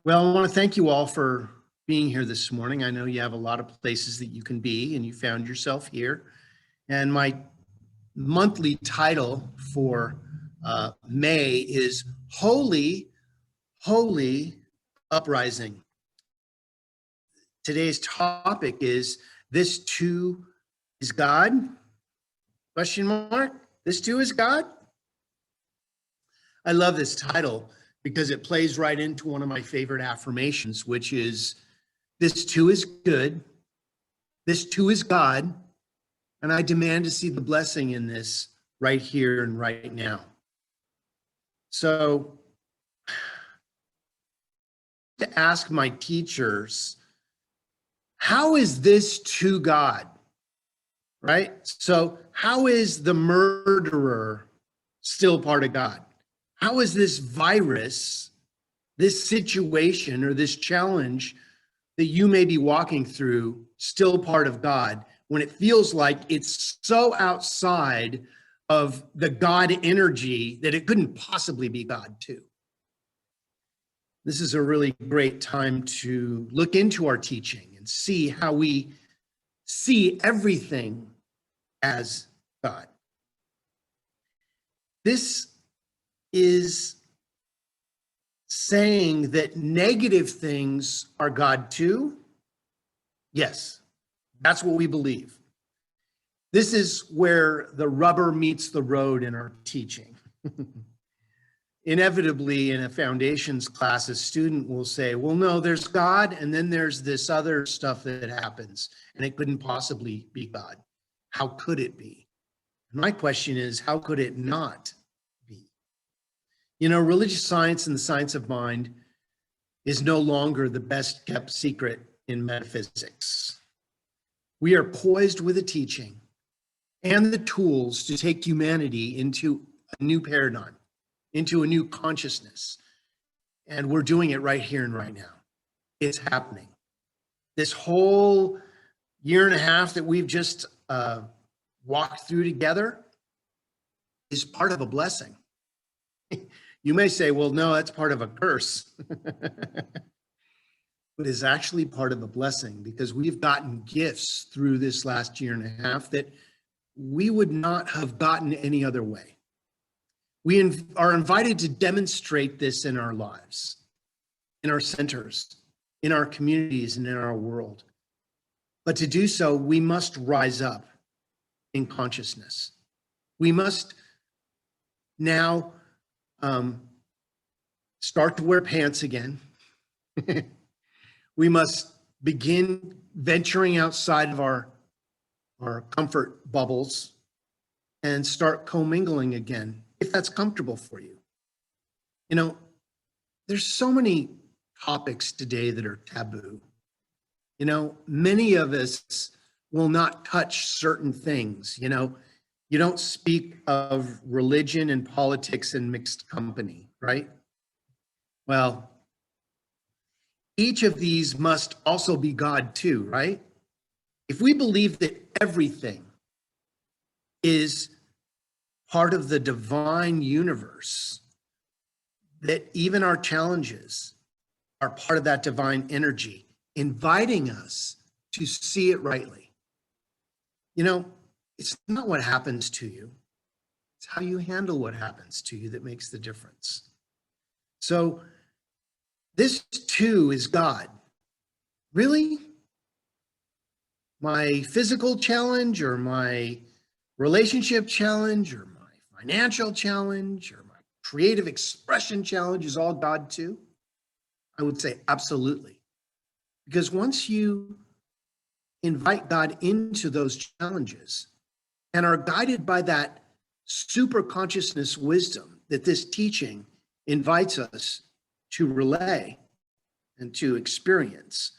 Well, I want to thank you all for being here this morning. I know you have a lot of places that you can be, and you found yourself here. And my monthly title for May is Holy, Holy Uprising. Today's topic is This Too is God? Question mark? This too is God? I love this title because it plays right into one of my favorite affirmations, which is this too is good, this too is God, and I demand to see the blessing in this right here and right now. So, to ask my teachers, how is this to God? Right? So, how is the murderer still part of God? How is this virus, this situation, or this challenge that you may be walking through still part of God when it feels like it's so outside of the God energy that it couldn't possibly be God too? This is a really great time to look into our teaching and see how we see everything as God. This is saying that negative things are God too? Yes, that's what we believe. This is where the rubber meets the road in our teaching. Inevitably, in a foundations class, a student will say, well, no, there's God, and then there's this other stuff that happens, and it couldn't possibly be God. How could it be? My question is, how could it not be? You know, religious science and the science of mind is no longer the best kept secret in metaphysics. We are poised with a teaching and the tools to take humanity into a new paradigm, into a new consciousness. And we're doing it right here and right now. It's happening. This whole year and a half that we've just walked through together is part of a blessing. You may say, well, no, that's part of a curse. But it's actually part of a blessing because we've gotten gifts through this last year and a half that we would not have gotten any other way. We are invited to demonstrate this in our lives, in our centers, in our communities, and in our world. But to do so, we must rise up in consciousness. We must now start to wear pants again. We must begin venturing outside of our comfort bubbles and start commingling again, if that's comfortable for you. You know, there's so many topics today that are taboo. You know, many of us will not touch certain things. You know, you don't speak of religion and politics in mixed company, right? Well, each of these must also be God too, right? If we believe that everything is part of the divine universe, that even our challenges are part of that divine energy, inviting us to see it rightly. You know, it's not what happens to you, it's how you handle what happens to you that makes the difference. So, this too is God. Really? My physical challenge or my relationship challenge or my financial challenge or my creative expression challenge is all God too? I would say absolutely. Because once you invite God into those challenges and are guided by that super consciousness wisdom that this teaching invites us to relay and to experience,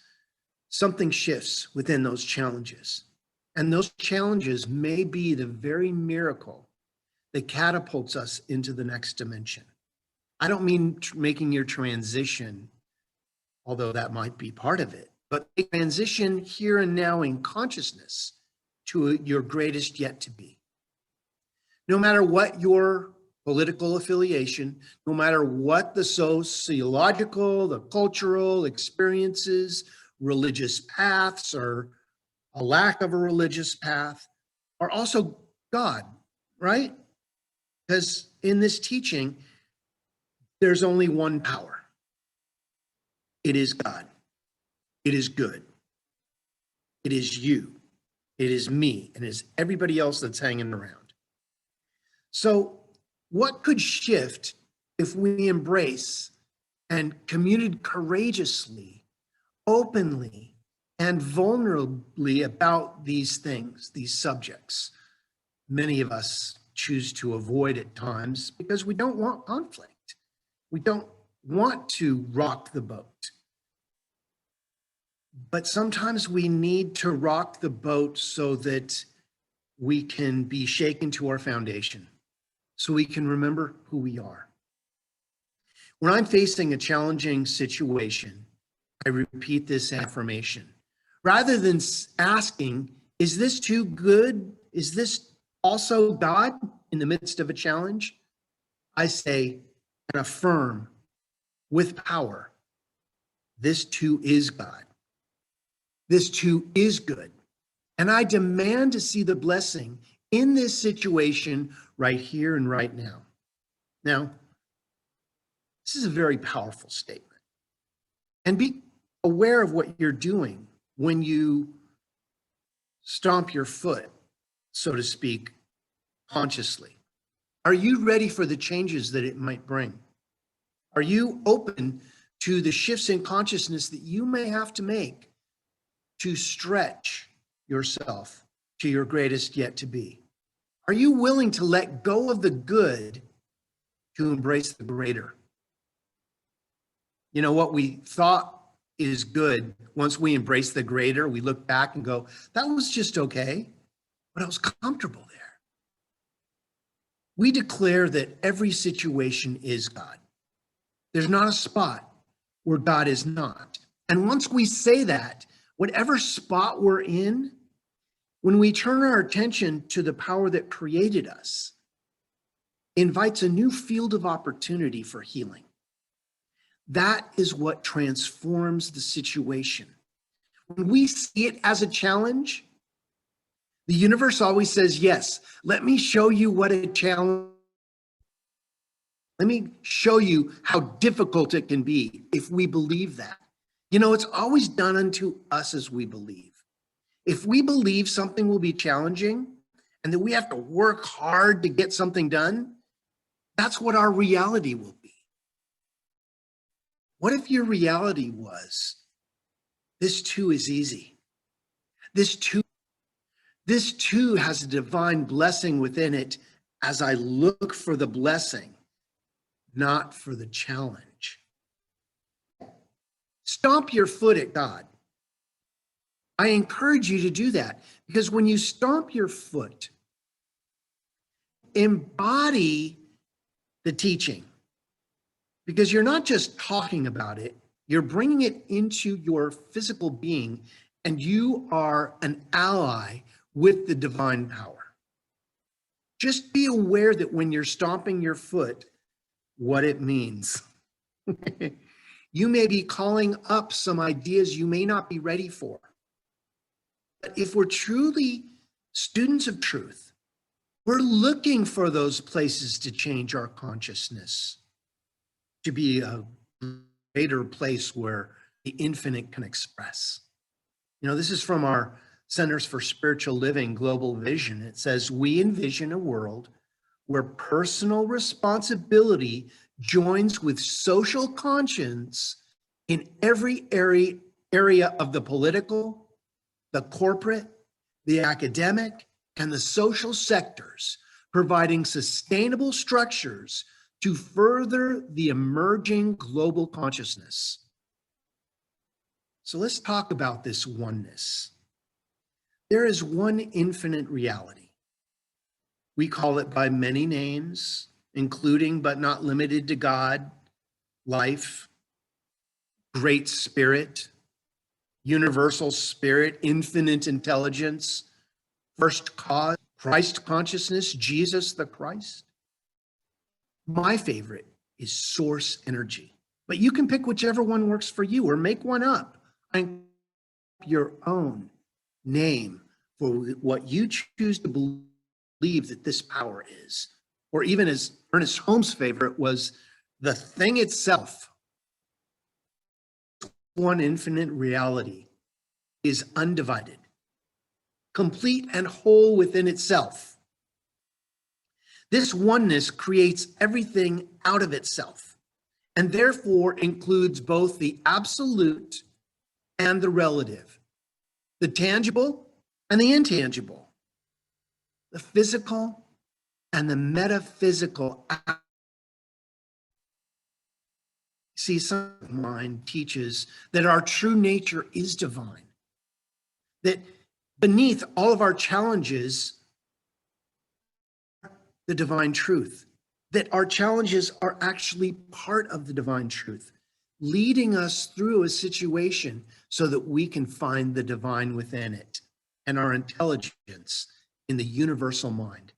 something shifts within those challenges. And those challenges may be the very miracle that catapults us into the next dimension. I don't mean making your transition, although that might be part of it, but a transition here and now in consciousness to your greatest yet to be. No matter what your political affiliation, no matter what the sociological, the cultural experiences, religious paths, or a lack of a religious path, are also God, right? Because in this teaching, there's only one power. It is God. It is good. It is you. It is me. And it is everybody else that's hanging around. So what could shift if we embrace and communicate courageously, openly, and vulnerably about these things, these subjects? Many of us choose to avoid at times because we don't want conflict. We don't want to rock the boat. But sometimes we need to rock the boat so that we can be shaken to our foundation, so we can remember who we are. When I'm facing a challenging situation, I repeat this affirmation. Rather than asking, is this too good? Is this also God in the midst of a challenge? I say and affirm with power, this too is God. This too is good. And I demand to see the blessing in this situation right here and right now. Now, this is a very powerful statement. And be aware of what you're doing when you stomp your foot, so to speak, consciously. Are you ready for the changes that it might bring? Are you open to the shifts in consciousness that you may have to make to stretch yourself to your greatest yet to be? Are you willing to let go of the good to embrace the greater? You know, what we thought is good, once we embrace the greater, we look back and go, that was just okay, but I was comfortable there. We declare that every situation is God. There's not a spot where God is not. And once we say that, whatever spot we're in, when we turn our attention to the power that created us, invites a new field of opportunity for healing. That is what transforms the situation. When we see it as a challenge, the universe always says, yes, let me show you what a challenge. Let me show you how difficult it can be if we believe that. You know, it's always done unto us as we believe. If we believe something will be challenging and that we have to work hard to get something done, that's what our reality will be. What if your reality was, this too is easy? This too has a divine blessing within it as I look for the blessing, not for the challenge. Stomp your foot at God. I encourage you to do that, because when you stomp your foot, embody the teaching, because you're not just talking about it, you're bringing it into your physical being, and you are an ally with the divine power. Just be aware that when you're stomping your foot, what it means. You may be calling up some ideas you may not be ready for. But if we're truly students of truth, we're looking for those places to change our consciousness, to be a greater place where the infinite can express. You know, this is from our Centers for Spiritual Living Global Vision. It says, we envision a world where personal responsibility joins with social conscience in every area of the political, the corporate, the academic, and the social sectors, providing sustainable structures to further the emerging global consciousness. So let's talk about this oneness. There is one infinite reality. We call it by many names, including but not limited to God, life, Great Spirit, universal spirit, infinite intelligence, first cause, Christ consciousness, Jesus the Christ. My favorite is source energy, but you can pick whichever one works for you or make one up. Find your own name for what you choose to believe that this power is. Or even as Ernest Holmes' favorite was the thing itself. One infinite reality is undivided, complete and whole within itself. This oneness creates everything out of itself, and therefore includes both the absolute and the relative, the tangible and the intangible, the physical and the metaphysical. See, some of mine teaches that our true nature is divine, that beneath all of our challenges, the divine truth, that our challenges are actually part of the divine truth, leading us through a situation so that we can find the divine within it and our intelligence in the universal mind,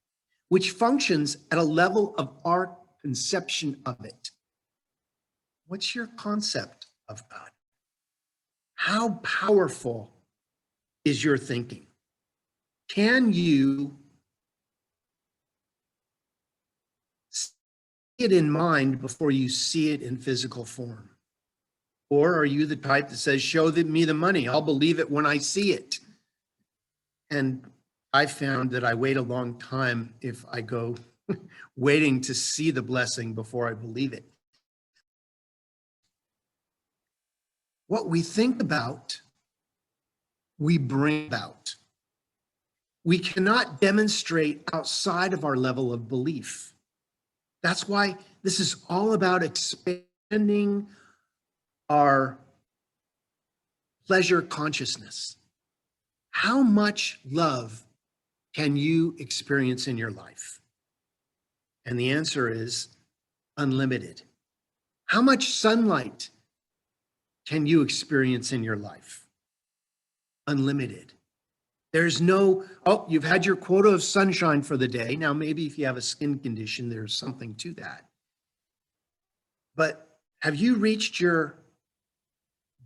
which functions at a level of our conception of it. What's your concept of God? How powerful is your thinking? Can you see it in mind before you see it in physical form? Or are you the type that says, show me the money, I'll believe it when I see it? And I found that I wait a long time if I go waiting to see the blessing before I believe it. What we think about, we bring about. We cannot demonstrate outside of our level of belief. That's why this is all about expanding our pleasure consciousness. How much love can you experience in your life? And the answer is unlimited. How much sunlight can you experience in your life? Unlimited. There's no, oh, you've had your quota of sunshine for the day. Now, maybe if you have a skin condition, there's something to that. But have you reached your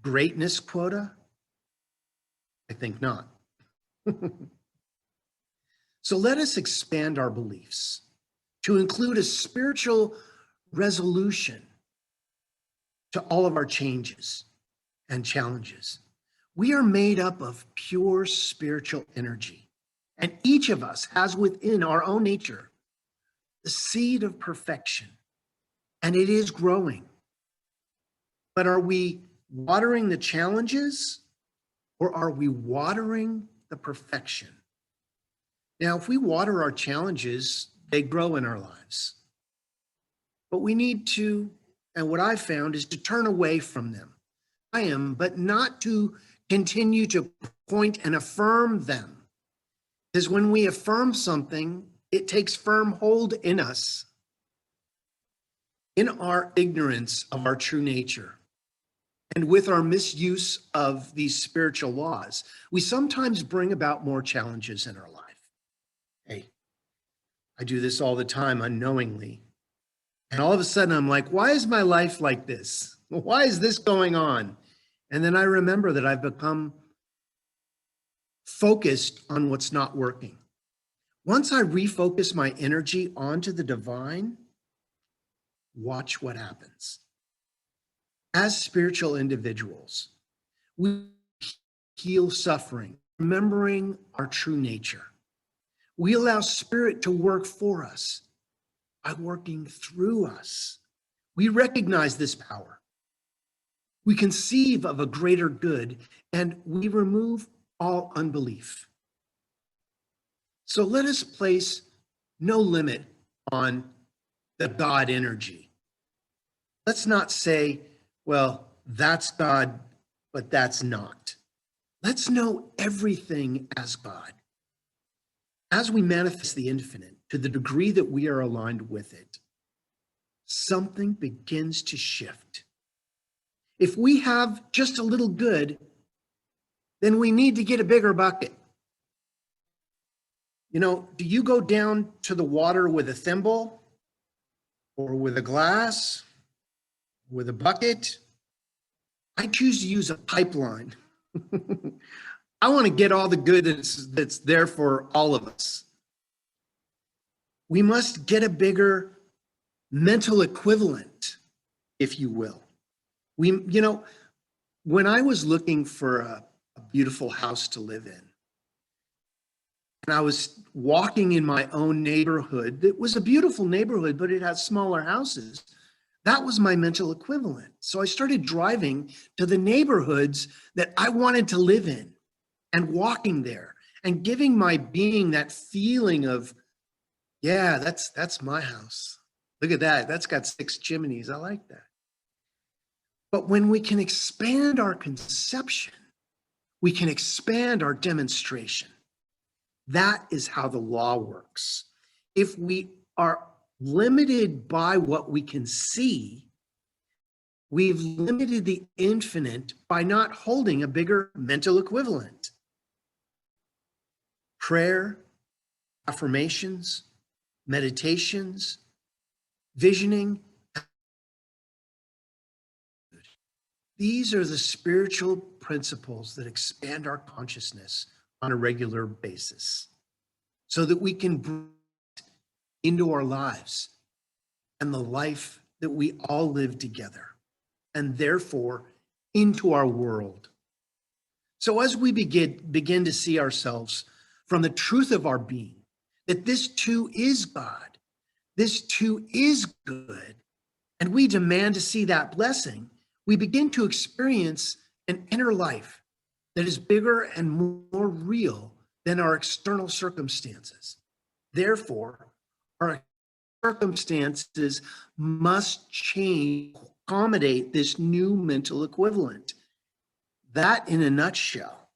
greatness quota? I think not. So let us expand our beliefs to include a spiritual resolution to all of our changes and challenges. We are made up of pure spiritual energy, and each of us has within our own nature the seed of perfection, and it is growing. But are we watering the challenges, or are we watering the perfection? Now, if we water our challenges, they grow in our lives. But we need to, and what I've found is to turn away from them. But not to continue to point and affirm them. Because when we affirm something, it takes firm hold in us. In our ignorance of our true nature, and with our misuse of these spiritual laws, we sometimes bring about more challenges in our life. Hey, I do this all the time unknowingly. And all of a sudden I'm like, why is my life like this? Why is this going on? And then I remember that I've become focused on what's not working. Once I refocus my energy onto the divine, watch what happens. As spiritual individuals, we heal suffering, remembering our true nature. We allow spirit to work for us by working through us. We recognize this power. We conceive of a greater good, and we remove all unbelief. So let us place no limit on the God energy. Let's not say, well, that's God, but that's not. Let's know everything as God. As we manifest the infinite to the degree that we are aligned with it, something begins to shift. If we have just a little good, then we need to get a bigger bucket. You know, do you go down to the water with a thimble? or with a glass, with a bucket. I choose to use a pipeline. I want to get all the good that's there for all of us. We must get a bigger mental equivalent, if you will. When I was looking for a beautiful house to live in, and I was walking in my own neighborhood, it was a beautiful neighborhood, but it had smaller houses. That was my mental equivalent. So I started driving to the neighborhoods that I wanted to live in and walking there and giving my being that feeling of, yeah, that's my house. Look at that. That's got 6 chimneys. I like that. But when we can expand our conception, we can expand our demonstration. That is how the law works. If we are limited by what we can see, we've limited the infinite by not holding a bigger mental equivalent. Prayer, affirmations, meditations, visioning. These are the spiritual principles that expand our consciousness on a regular basis so that we can bring into our lives and the life that we all live together, and therefore into our world. So as we begin to see ourselves from the truth of our being, that this too is God, this too is good, and we demand to see that blessing, we begin to experience an inner life that is bigger and more real than our external circumstances. Therefore, our circumstances must change to accommodate this new mental equivalent. That, in a nutshell,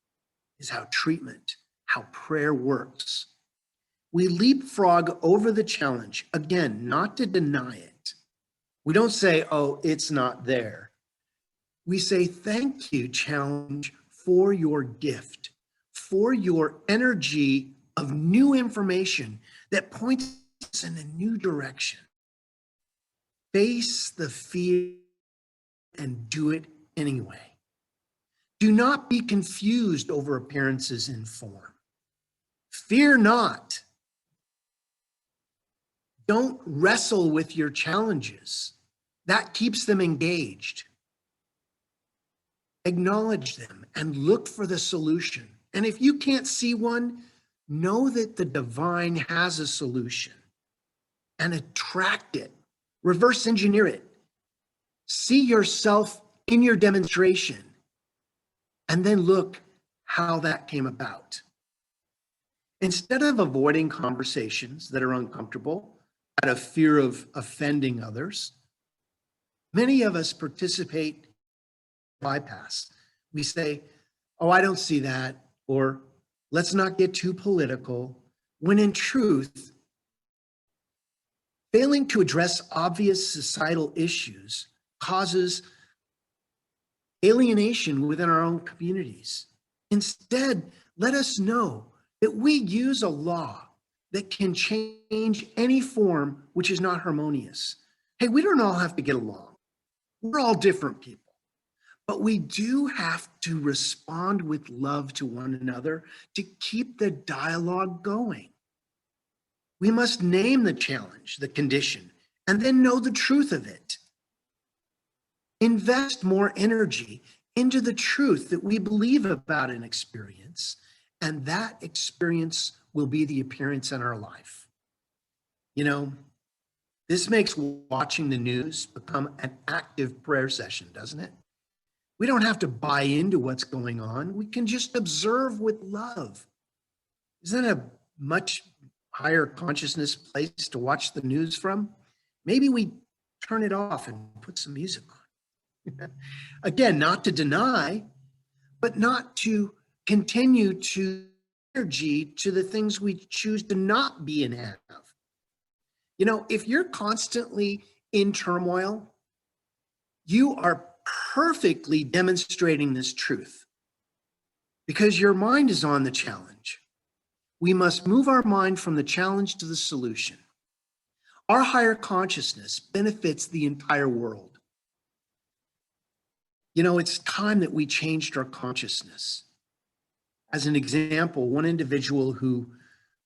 is how treatment, how prayer works. We leapfrog over the challenge, again, not to deny it. We don't say, oh, it's not there. We say, thank you, challenge, for your gift, for your energy of new information that points us in a new direction. Face the fear and do it anyway. Do not be confused over appearances in form. Fear not. Don't wrestle with your challenges. That keeps them engaged. Acknowledge them and look for the solution. And if you can't see one, know that the divine has a solution and attract it. Reverse engineer it. See yourself in your demonstration and then look how that came about. Instead of avoiding conversations that are uncomfortable out of fear of offending others, many of us participate bypass. We say, oh, I don't see that, or let's not get too political, when in truth, failing to address obvious societal issues causes alienation within our own communities. Instead, let us know that we use a law that can change any form which is not harmonious. Hey, we don't all have to get along. We're all different people. But we do have to respond with love to one another to keep the dialogue going. We must name the challenge, the condition, and then know the truth of it. Invest more energy into the truth that we believe about an experience, and that experience will be the appearance in our life. You know, this makes watching the news become an active prayer session, doesn't it? We don't have to buy into what's going on. We can just observe with love. Isn't that a much higher consciousness place to watch the news from? Maybe we turn it off and put some music on. Again, not to deny, but not to continue to energy to the things we choose to not be in hand of. You know, if you're constantly in turmoil, you are perfectly demonstrating this truth because your mind is on the challenge. We must move our mind from the challenge to the solution. Our higher consciousness benefits the entire world. You know, it's time that we changed our consciousness. As an example, one individual who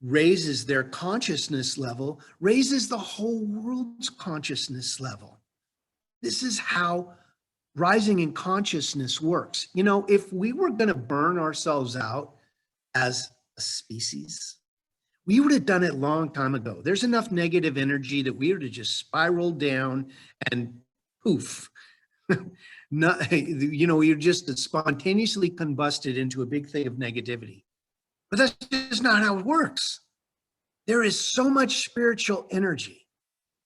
raises their consciousness level raises the whole world's consciousness level. This is how rising in consciousness works. You know, if we were going to burn ourselves out as a species, we would have done it a long time ago. There's enough negative energy that we would have just spiraled down and poof. Not, you know, you're just spontaneously combusted into a big thing of negativity. But that's just not how it works. There is so much spiritual energy.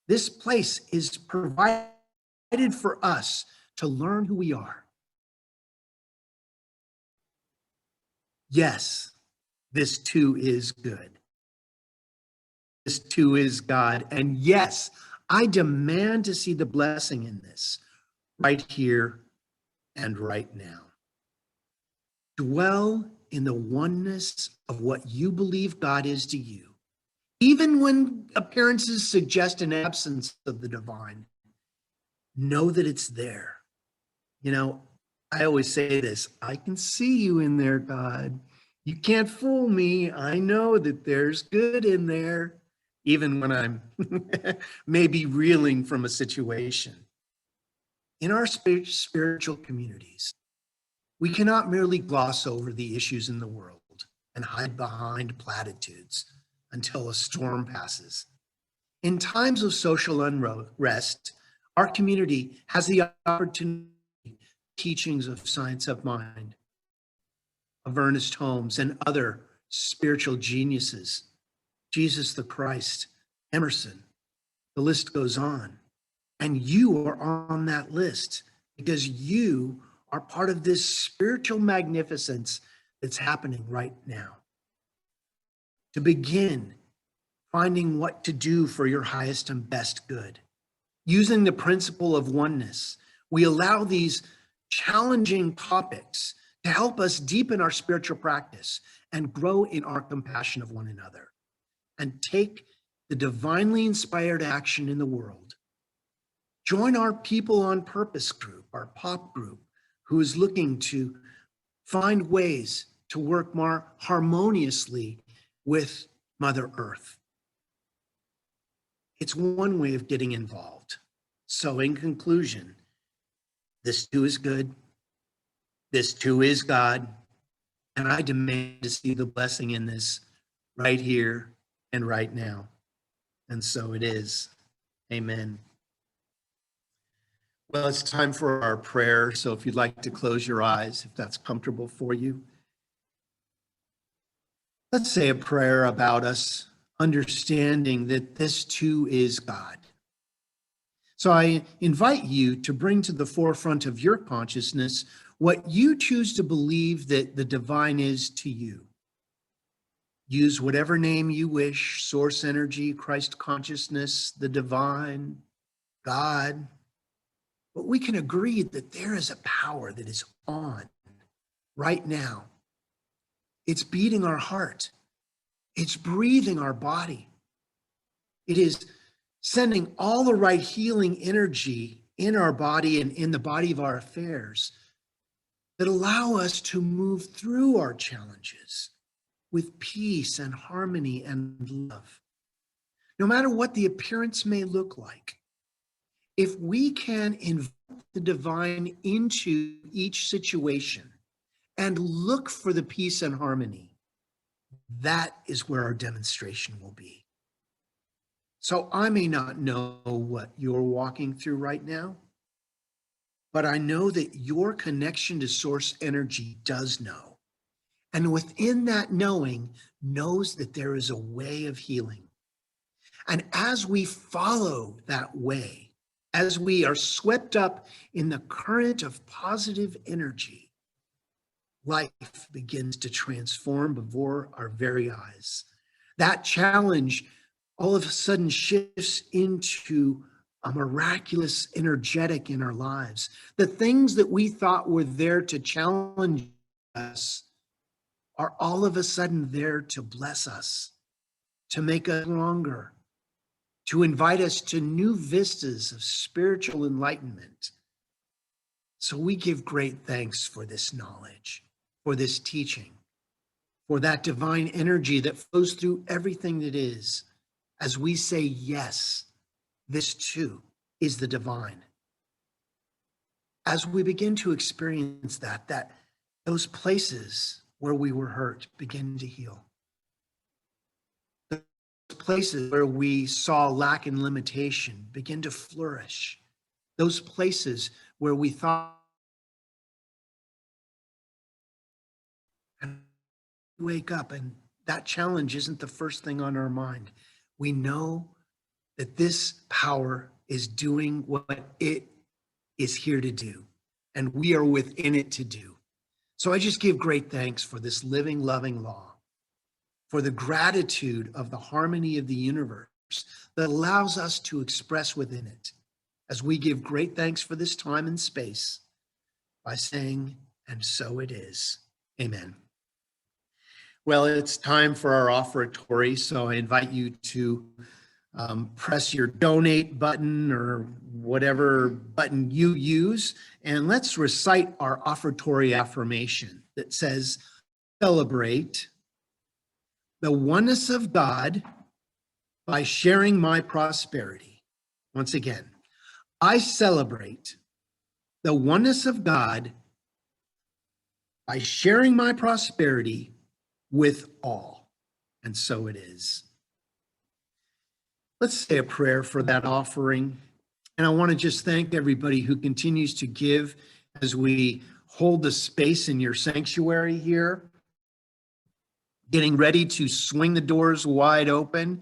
This place is provided for us to learn who we are. Yes, this too is good. This too is God. And yes, I demand to see the blessing in this right here and right now. Dwell in the oneness of what you believe God is to you. Even when appearances suggest an absence of the divine, know that it's there. You know, I always say this, I can see you in there, God. You can't fool me. I know that there's good in there, even when I'm maybe reeling from a situation. In our spiritual communities, we cannot merely gloss over the issues in the world and hide behind platitudes until a storm passes. In times of social unrest, our community has the opportunity teachings of science of mind, of Ernest Holmes and other spiritual geniuses, Jesus the Christ, Emerson, the list goes on. And you are on that list because you are part of this spiritual magnificence that's happening right now. To begin finding what to do for your highest and best good, using the principle of oneness, we allow these challenging topics to help us deepen our spiritual practice and grow in our compassion of one another and take the divinely inspired action in the world. Join our People on Purpose group, our POP group, who is looking to find ways to work more harmoniously with Mother Earth. It's one way of getting involved. So in conclusion, this too is good. This too is God. And I demand to see the blessing in this right here and right now. And so it is. Amen. Well, it's time for our prayer. So if you'd like to close your eyes, if that's comfortable for you. Let's say a prayer about us understanding that this too is God. So I invite you to bring to the forefront of your consciousness what you choose to believe that the divine is to you. Use whatever name you wish, source energy, Christ consciousness, the divine, God. But we can agree that there is a power that is on right now. It's beating our heart. It's breathing our body. It is sending all the right healing energy in our body and in the body of our affairs that allow us to move through our challenges with peace and harmony and love. No matter what the appearance may look like, if we can invite the divine into each situation and look for the peace and harmony, that is where our demonstration will be. So I may not know what you're walking through right now, but I know that your connection to source energy does know. And within that knowing, knows that there is a way of healing. And as we follow that way, as we are swept up in the current of positive energy, life begins to transform before our very eyes. That challenge all of a sudden shifts into a miraculous energetic in our lives. The things that we thought were there to challenge us are all of a sudden there to bless us, to make us stronger, to invite us to new vistas of spiritual enlightenment. So we give great thanks for this knowledge, for this teaching, for that divine energy that flows through everything that is, as we say, yes, this too is the divine. As we begin to experience that those places where we were hurt begin to heal. Those places where we saw lack and limitation begin to flourish. Those places where we thought, and wake up and that challenge isn't the first thing on our mind. We know that this power is doing what it is here to do, and we are within it to do. So I just give great thanks for this living, loving law, for the gratitude of the harmony of the universe that allows us to express within it, as we give great thanks for this time and space by saying, and so it is. Amen. Well, it's time for our offertory, so I invite you to press your donate button or whatever button you use, and let's recite our offertory affirmation that says, celebrate the oneness of God by sharing my prosperity. Once again, I celebrate the oneness of God by sharing my prosperity with all. And so it is. Let's say a prayer for that offering. And I want to just thank everybody who continues to give as we hold the space in your sanctuary here, getting ready to swing the doors wide open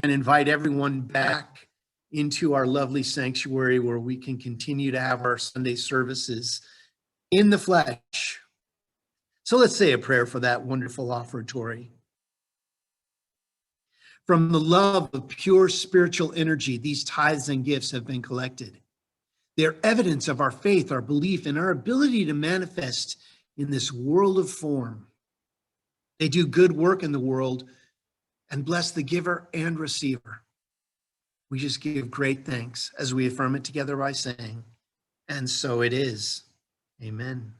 and invite everyone back into our lovely sanctuary where we can continue to have our Sunday services in the flesh. So let's say a prayer for that wonderful offertory. From the love of pure spiritual energy, these tithes and gifts have been collected. They're evidence of our faith, our belief, and our ability to manifest in this world of form. They do good work in the world and bless the giver and receiver. We just give great thanks as we affirm it together by saying, and so it is. Amen.